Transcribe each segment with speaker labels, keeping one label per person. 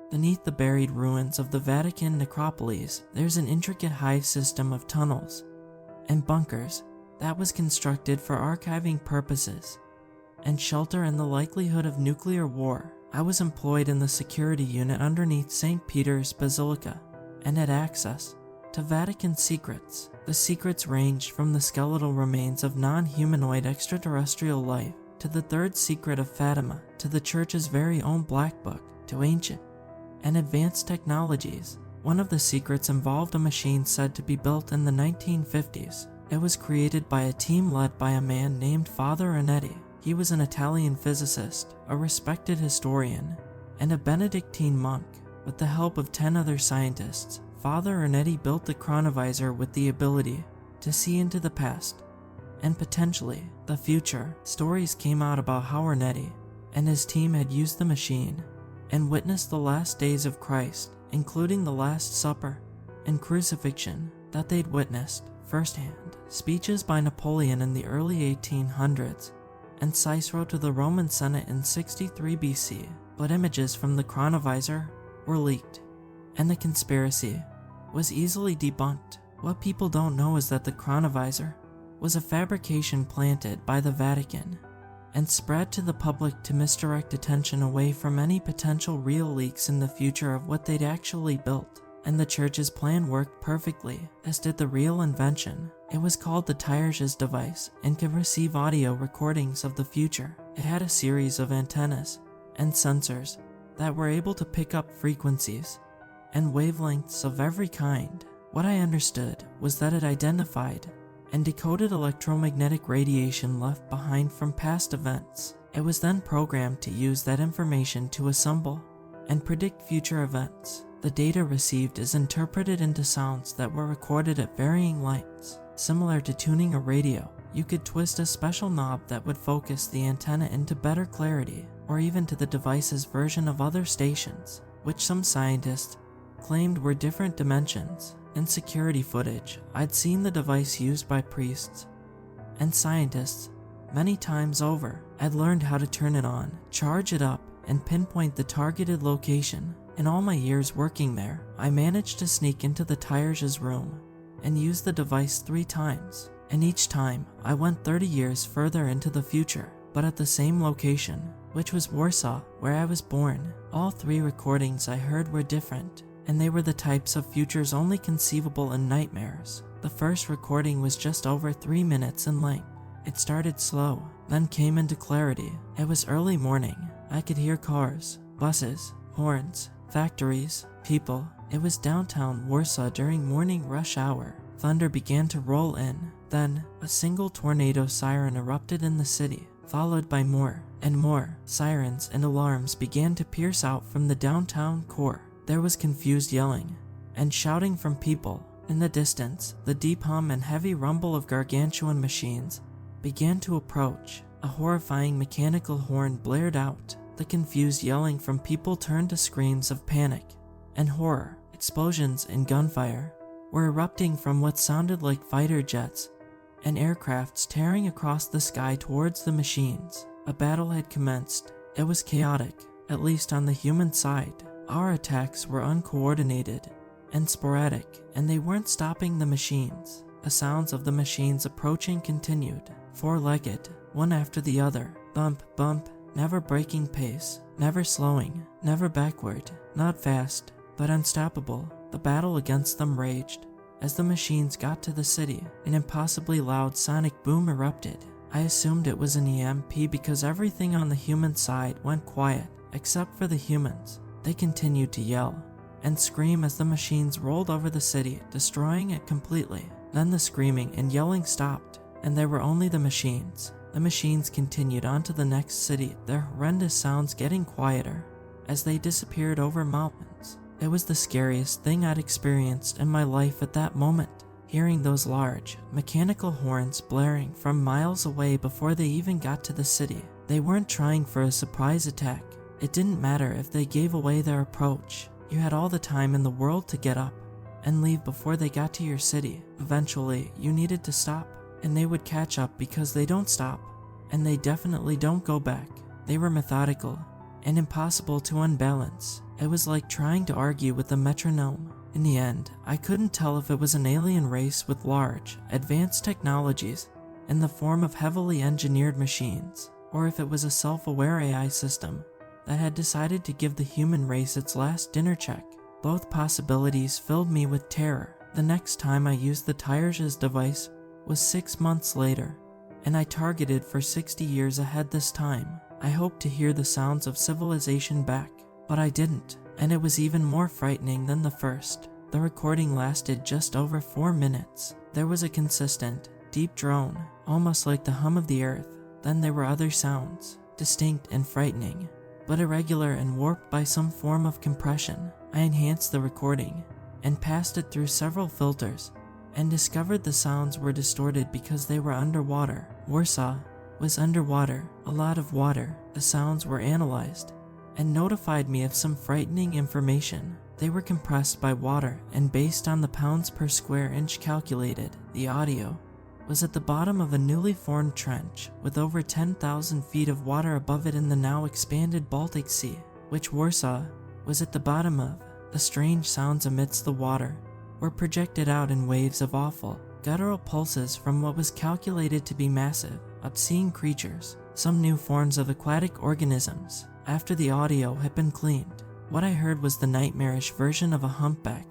Speaker 1: Beneath the buried ruins of the Vatican necropolis, there's an intricate hive system of tunnels and bunkers that was constructed for archiving purposes and shelter in the likelihood of nuclear war. I was employed in the security unit underneath St. Peter's Basilica and had access to Vatican secrets. The secrets ranged from the skeletal remains of non-humanoid extraterrestrial life to the third secret of Fatima, to the church's very own black book, to ancient and advanced technologies. One of the secrets involved a machine said to be built in the 1950s. It was created by a team led by a man named Father Ernetti. He was an Italian physicist, a respected historian, and a Benedictine monk. With the help of 10 other scientists, Father Ernetti built the chronovisor with the ability to see into the past and potentially the future. Stories came out about how Ernetti and his team had used the machine and witnessed the last days of Christ, including the Last Supper and crucifixion, that they'd witnessed firsthand. Speeches by Napoleon in the early 1800s and Cicero to the Roman Senate in 63 BC, but images from the chronovisor were leaked, and the conspiracy was easily debunked. What people don't know is that the chronovisor was a fabrication planted by the Vatican and spread to the public to misdirect attention away from any potential real leaks in the future of what they'd actually built. And the church's plan worked perfectly, as did the real invention. It was called the Tierges device and could receive audio recordings of the future. It had a series of antennas and sensors that were able to pick up frequencies and wavelengths of every kind. What I understood was that it identified and decoded electromagnetic radiation left behind from past events. It was then programmed to use that information to assemble and predict future events. The data received is interpreted into sounds that were recorded at varying lengths. Similar to tuning a radio, you could twist a special knob that would focus the antenna into better clarity, or even to the device's version of other stations, which some scientists claimed were different dimensions. In security footage, I'd seen the device used by priests and scientists many times over. I'd learned how to turn it on, charge it up, and pinpoint the targeted location. In all my years working there, I managed to sneak into the Tierges room and use the device 3 times, and each time I went 30 years further into the future, but at the same location, which was Warsaw, where I was born. All 3 recordings I heard were different, and they were the types of futures only conceivable in nightmares. The first recording was just over 3 minutes in length. It started slow, then came into clarity. It was early morning. I could hear cars, buses, horns, factories, people. It was downtown Warsaw during morning rush hour. Thunder began to roll in. Then, a single tornado siren erupted in the city, followed by more and more. Sirens and alarms began to pierce out from the downtown core. There was confused yelling and shouting from people. In the distance, the deep hum and heavy rumble of gargantuan machines began to approach. A horrifying mechanical horn blared out. The confused yelling from people turned to screams of panic and horror. Explosions and gunfire were erupting from what sounded like fighter jets and aircrafts tearing across the sky towards the machines. A battle had commenced. It was chaotic, at least on the human side. Our attacks were uncoordinated and sporadic, and they weren't stopping the machines. The sounds of the machines approaching continued, 4-legged, one after the other. Bump, bump, never breaking pace, never slowing, never backward, not fast, but unstoppable. The battle against them raged. As the machines got to the city, an impossibly loud sonic boom erupted. I assumed it was an EMP because everything on the human side went quiet, except for the humans. They continued to yell and scream as the machines rolled over the city, destroying it completely. Then the screaming and yelling stopped, and there were only the machines. The machines continued on to the next city, their horrendous sounds getting quieter as they disappeared over mountains. It was the scariest thing I'd experienced in my life at that moment, hearing those large, mechanical horns blaring from miles away before they even got to the city. They weren't trying for a surprise attack. It didn't matter if they gave away their approach. You had all the time in the world to get up and leave before they got to your city. Eventually, you needed to stop, and they would catch up because they don't stop, and they definitely don't go back. They were methodical and impossible to unbalance. It was like trying to argue with a metronome. In the end, I couldn't tell if it was an alien race with large, advanced technologies in the form of heavily engineered machines, or if it was a self-aware AI system that had decided to give the human race its last dinner check. Both possibilities filled me with terror. The next time I used the Tyres's device was 6 months later, and I targeted for 60 years ahead this time. I hoped to hear the sounds of civilization back, but I didn't, and it was even more frightening than the first. The recording lasted just over 4 minutes. There was a consistent, deep drone, almost like the hum of the earth. Then there were other sounds, distinct and frightening, but irregular and warped by some form of compression. I enhanced the recording and passed it through several filters and discovered the sounds were distorted because they were underwater. Warsaw was underwater, a lot of water. The sounds were analyzed and notified me of some frightening information. They were compressed by water and based on the pounds per square inch calculated. The audio was at the bottom of a newly formed trench with over 10,000 feet of water above it in the now expanded Baltic Sea, which Warsaw was at the bottom of. The strange sounds amidst the water were projected out in waves of awful, guttural pulses from what was calculated to be massive, obscene creatures, some new forms of aquatic organisms. After the audio had been cleaned, what I heard was the nightmarish version of a humpback,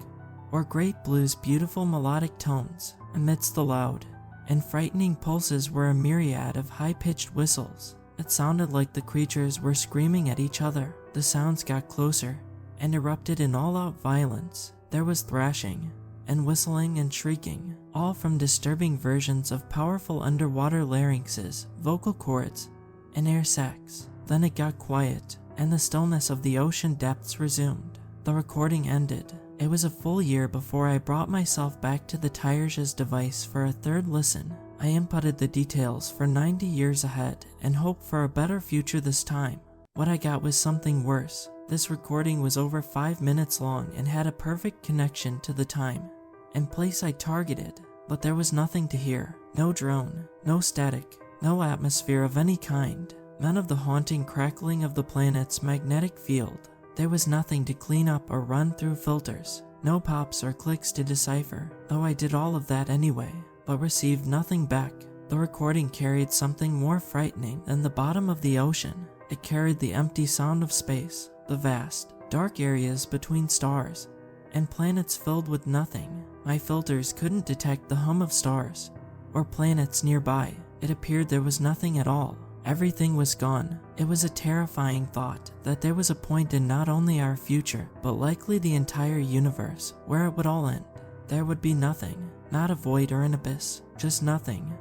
Speaker 1: or Great Blue's beautiful melodic tones. Amidst the loud and frightening pulses were a myriad of high-pitched whistles. It sounded like the creatures were screaming at each other. The sounds got closer and erupted in all-out violence. There was thrashing and whistling and shrieking, all from disturbing versions of powerful underwater larynxes, vocal cords, and air sacs. Then it got quiet, and the stillness of the ocean depths resumed. The recording ended. It was a full year before I brought myself back to the Tyres's device for a third listen. I inputted the details for 90 years ahead and hoped for a better future this time. What I got was something worse. This recording was over 5 minutes long and had a perfect connection to the time and place I targeted, but there was nothing to hear. No drone, no static, no atmosphere of any kind, none of the haunting crackling of the planet's magnetic field. There was nothing to clean up or run through filters, no pops or clicks to decipher, though I did all of that anyway, but received nothing back. The recording carried something more frightening than the bottom of the ocean. It carried the empty sound of space, the vast, dark areas between stars, and planets filled with nothing. My filters couldn't detect the hum of stars or planets nearby. It appeared there was nothing at all. Everything was gone. It was a terrifying thought that there was a point in not only our future, but likely the entire universe, where it would all end. There would be nothing, not a void or an abyss, just nothing.